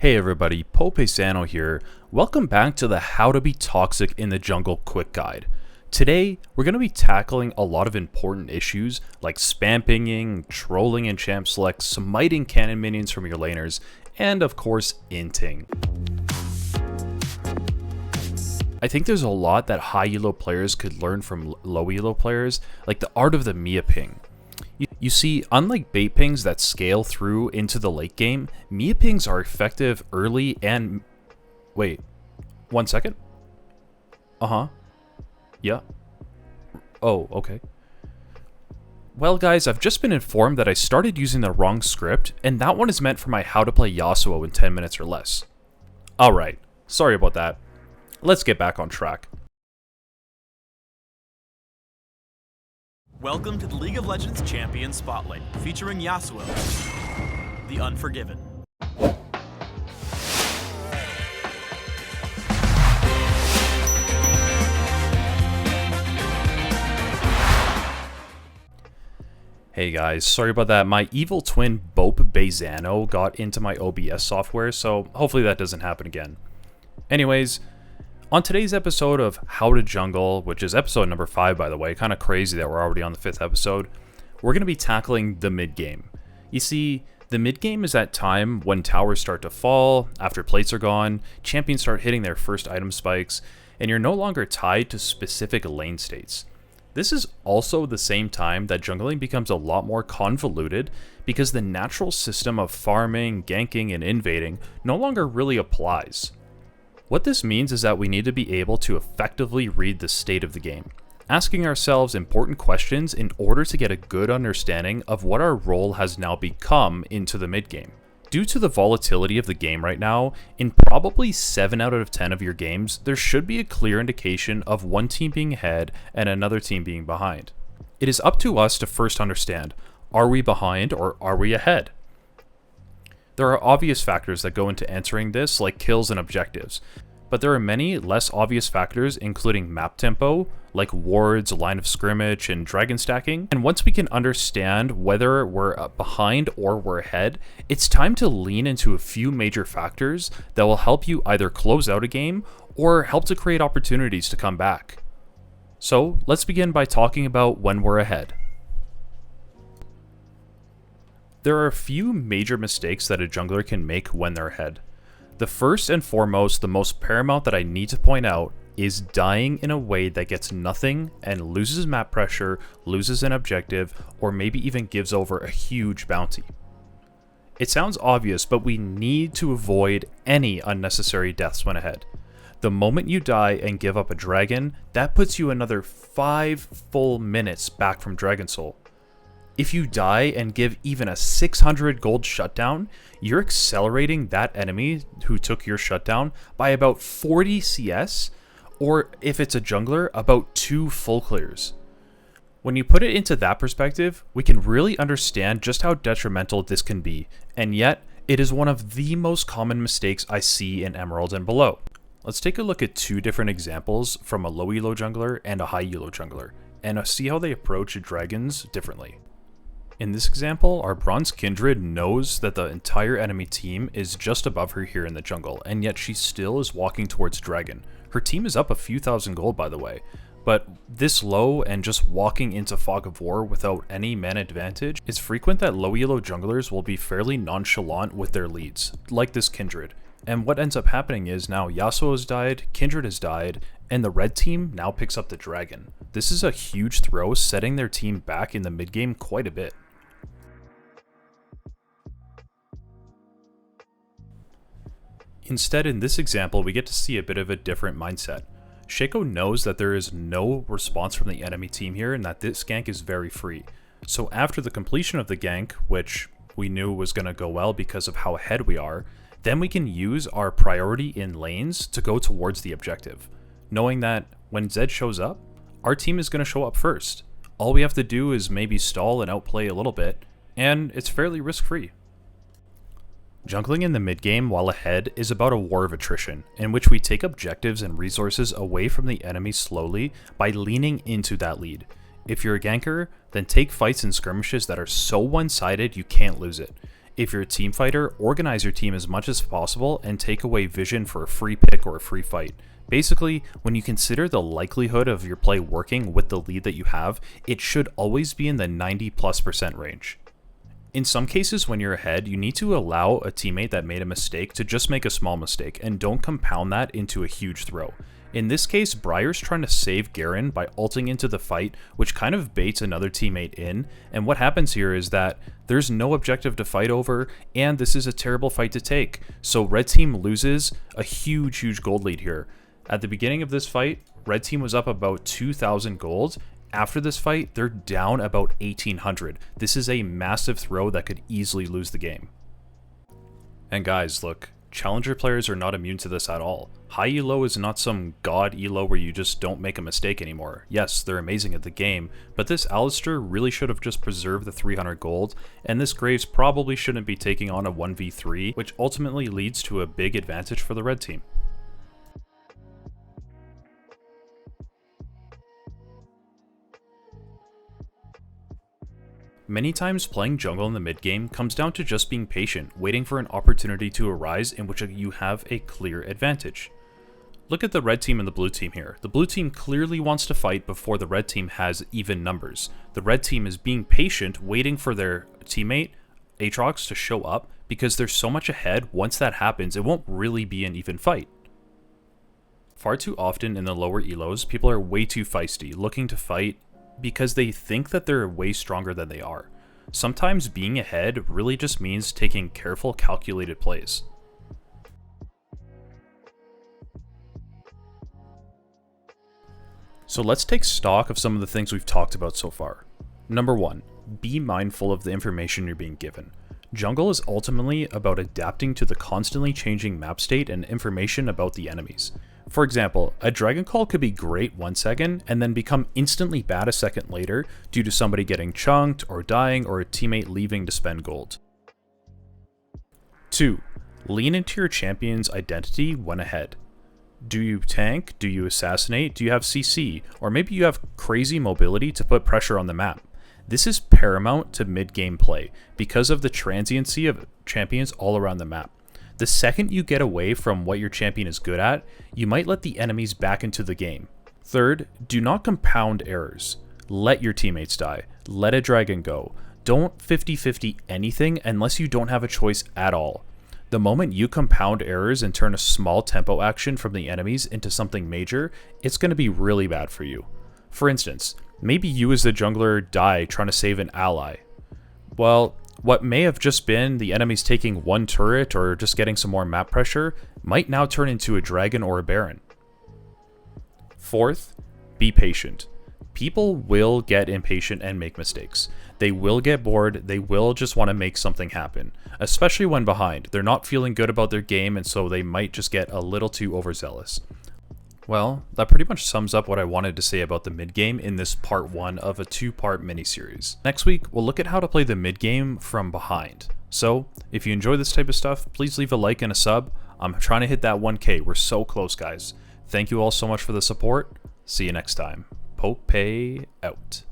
Hey everybody, Popesano here. Welcome back to the How to Be Toxic in the Jungle Quick Guide. Today, we're going to be tackling a lot of important issues like spam pinging, trolling in champ select, smiting cannon minions from your laners, and of course, inting. I think there's a lot that high elo players could learn from low elo players, like the art of the Mia ping. You see, unlike bait pings that scale through into the late game, Mia pings are effective early and... Wait, 1 second? Yeah. Oh, okay. Well guys, I've just been informed that I started using the wrong script, and that one is meant for my how to play Yasuo in 10 minutes or less. Alright, sorry about that. Let's get back on track. Welcome to the League of Legends Champion Spotlight, featuring Yasuo, the Unforgiven. Hey guys, sorry about that. My evil twin Bope Bezano got into my OBS software, so hopefully that doesn't happen again. Anyways, on today's episode of How to Jungle, which is episode number 5 by the way, kind of crazy that we're already on the 5th episode, we're going to be tackling the mid-game. You see, the mid-game is that time when towers start to fall, after plates are gone, champions start hitting their first item spikes, and you're no longer tied to specific lane states. This is also the same time that jungling becomes a lot more convoluted because the natural system of farming, ganking, and invading no longer really applies. What this means is that we need to be able to effectively read the state of the game, asking ourselves important questions in order to get a good understanding of what our role has now become into the mid-game. Due to the volatility of the game right now, in probably 7 out of 10 of your games, there should be a clear indication of one team being ahead and another team being behind. It is up to us to first understand, are we behind or are we ahead? There are obvious factors that go into answering this, like kills and objectives, but there are many less obvious factors including map tempo, like wards, line of scrimmage, and dragon stacking. And once we can understand whether we're behind or we're ahead, it's time to lean into a few major factors that will help you either close out a game or help to create opportunities to come back. So let's begin by talking about when we're ahead. There are a few major mistakes that a jungler can make when they're ahead. The first and foremost, the most paramount that I need to point out, is dying in a way that gets nothing and loses map pressure, loses an objective, or maybe even gives over a huge bounty. It sounds obvious, but we need to avoid any unnecessary deaths when ahead. The moment you die and give up a dragon, that puts you another 5 full minutes back from Dragon Soul. If you die and give even a 600 gold shutdown, you're accelerating that enemy who took your shutdown by about 40 CS, or if it's a jungler, about 2 full clears. When you put it into that perspective, we can really understand just how detrimental this can be, and yet, it is one of the most common mistakes I see in Emerald and below. Let's take a look at 2 different examples from a low elo jungler and a high elo jungler, and see how they approach dragons differently. In this example, our Bronze Kindred knows that the entire enemy team is just above her here in the jungle, and yet she still is walking towards Dragon. Her team is up a few thousand gold by the way, but this low and just walking into Fog of War without any man advantage, it's frequent that low elo junglers will be fairly nonchalant with their leads, like this Kindred. And what ends up happening is now Yasuo has died, Kindred has died, and the red team now picks up the Dragon. This is a huge throw, setting their team back in the mid game quite a bit. Instead, in this example, we get to see a bit of a different mindset. Shaco knows that there is no response from the enemy team here and that this gank is very free. So after the completion of the gank, which we knew was going to go well because of how ahead we are, then we can use our priority in lanes to go towards the objective, knowing that when Zed shows up, our team is going to show up first. All we have to do is maybe stall and outplay a little bit, and it's fairly risk-free. Jungling in the mid-game while ahead is about a war of attrition, in which we take objectives and resources away from the enemy slowly by leaning into that lead. If you're a ganker, then take fights and skirmishes that are so one-sided you can't lose it. If you're a team fighter, organize your team as much as possible and take away vision for a free pick or a free fight. Basically, when you consider the likelihood of your play working with the lead that you have, it should always be in the 90+% range. In some cases, when you're ahead, you need to allow a teammate that made a mistake to just make a small mistake and don't compound that into a huge throw. In this case, Briar's trying to save Garen by ulting into the fight, which kind of baits another teammate in, and what happens here is that there's no objective to fight over, and this is a terrible fight to take. So red team loses a huge gold lead here. At the beginning of this fight, red team was up about 2,000 gold. After this fight, they're down about 1,800. This is a massive throw that could easily lose the game. And guys, look, challenger players are not immune to this at all. High elo is not some god elo where you just don't make a mistake anymore. Yes, they're amazing at the game, but this Alistair really should have just preserved the 300 gold, and this Graves probably shouldn't be taking on a 1v3, which ultimately leads to a big advantage for the red team. Many times playing jungle in the mid game comes down to just being patient, waiting for an opportunity to arise in which you have a clear advantage. Look at the red team and the blue team here. The blue team clearly wants to fight before the red team has even numbers. The red team is being patient, waiting for their teammate, Aatrox, to show up, because they're so much ahead. Once that happens, it won't really be an even fight. Far too often in the lower elos, people are way too feisty, looking to fight because they think that they're way stronger than they are. Sometimes being ahead really just means taking careful, calculated plays. So let's take stock of some of the things we've talked about so far. Number 1, be mindful of the information you're being given. Jungle is ultimately about adapting to the constantly changing map state and information about the enemies. For example, a Dragon Call could be great 1 second and then become instantly bad a second later due to somebody getting chunked or dying or a teammate leaving to spend gold. 2. Lean into your champion's identity when ahead. Do you tank? Do you assassinate? Do you have CC? Or maybe you have crazy mobility to put pressure on the map. This is paramount to mid-game play because of the transiency of champions all around the map. The second you get away from what your champion is good at, you might let the enemies back into the game. Third, do not compound errors. Let your teammates die. Let a dragon go. Don't 50-50 anything unless you don't have a choice at all. The moment you compound errors and turn a small tempo action from the enemies into something major, it's going to be really bad for you. For instance, maybe you as the jungler die trying to save an ally. Well, what may have just been the enemies taking one turret or just getting some more map pressure might now turn into a dragon or a baron. Fourth, be patient. People will get impatient and make mistakes. They will get bored, they will just want to make something happen, especially when behind. They're not feeling good about their game, and so they might just get a little too overzealous. Well, that pretty much sums up what I wanted to say about the mid game in this part 1 of a 2-part miniseries. Next week, we'll look at how to play the mid game from behind. So, if you enjoy this type of stuff, please leave a like and a sub. I'm trying to hit that 1K. We're so close, guys. Thank you all so much for the support. See you next time. Pope out.